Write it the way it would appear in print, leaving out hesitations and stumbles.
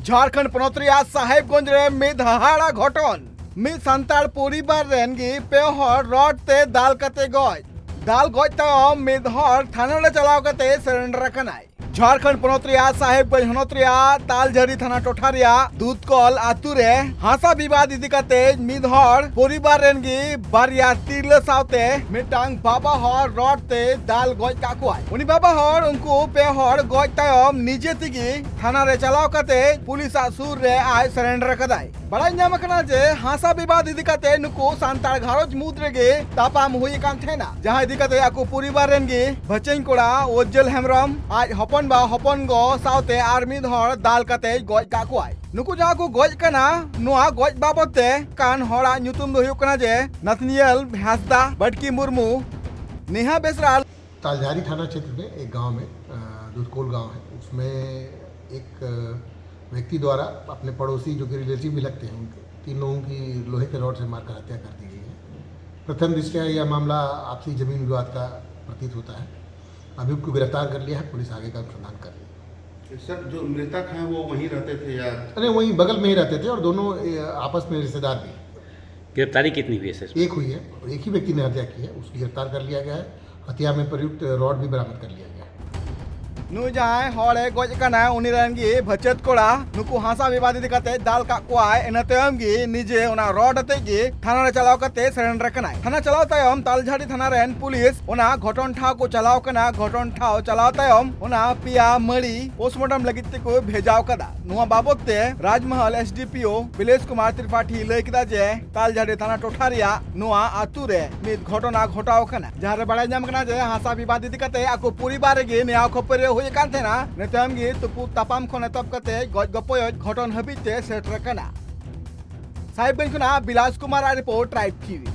झारखंड पनत रेया साहेबगंज रे मिद हाहाड़ा घटन मिद सांताड़ परिवार रेन गी पे हर रड ते दाल कते गज तायम मिद हर थाना रे चलाव कते सरेंडर कनाय। झारखंड पनत रेया साहेबगंज हनत रेया तालझारी थाना टोठा रेया दूधकल आतु रे हासा विवाद इदी कते मिद हर परिवार रेन गी बारिया तिरले सावते मिटांग बाबा हर रड ते दाल गज काकुआय। उनी बाबा हर उनको पे हर गज तायम निजे तिगी थाना रे चलाव कते पुलिस सुर रे आय सरेंडर कदाय। बड़ाई नाम कना जे हासा विवाद इदी कते नुको सांताड़ घारोज मुद रेगे तापाम हुई कान थेना जहां इदी कते आकु परिवार रेन गी भचें कोड़ा ओज्जल हेमरम आज हपन बा हपन गो सावते आर मिद हर दाल कते गज काकुआय। नुकु जहां को गज कना नोआ गज बाबते कान हड़ा ᱧᱩᱛᱩᱢ दो हुयुक कना जे नथनियल हांसदा बटकी मुर्मू नेहा बेसरा। तालझारी थाना क्षेत्र में एक गांव में दूधकोल गांव है, उसमें एक व्यक्ति द्वारा अपने पड़ोसी जो कि रिलेटिव भी लगते हैं उनके 3 लोगों की लोहे के रॉड से मारकर हत्या कर दी गई है। प्रथम दृष्टया यह मामला आपसी जमीन विवाद का प्रतीत होता है। अभियुक्त को गिरफ्तार कर लिया है, पुलिस आगे का अनुसंधान कर रही है। सर, जो मृतक हैं वो वहीं रहते थे या? अरे वहीं बगल में ही रहते थे और दोनों आपस में रिश्तेदार भी हैं। गिरफ्तारी कितनी हुई है सर? एक हुई है और एक ही व्यक्ति ने हत्या की है, उसकी गिरफ्तार कर लिया गया है। हत्या में प्रयुक्त रॉड भी बरामद कर लिया गया है। नु जाय हड़े गज कना उनी रेन गी भचेत कोड़ा नुकु हासा विवाद इदी कते दाल का कोआय एना तयम गी निजे ओना रॉड अते गी थाना रे चलाव कते सरेंडर कनाय। थाना चलाव तयम तालझाड़ी थाना रेन पुलिस ओना घटन ठाव को चलाव कना घटन ठाव चलाव तयम ओना पिया मड़ी पोस्टमार्टम लगित ते को भेजाव कदा। नुआ बाबत ते राजमहल एसडीपीओ बिलेश कुमार त्रिपाठी लय किदा जे तालझाड़ी थाना टोठा रिया नुआ आतु रे मिद घटना घटाव कना जहां रे बड़ाई नाम कना जे हासा विवाद इदी कते आको परिवार गे न्याय खपरे हुई कांथेना नेतम गी तुपु तापाम खने तब कते गज गपय घटन हबिते सेटर कना। साहिबगंज खुना Bilas Kumar report tribe TV.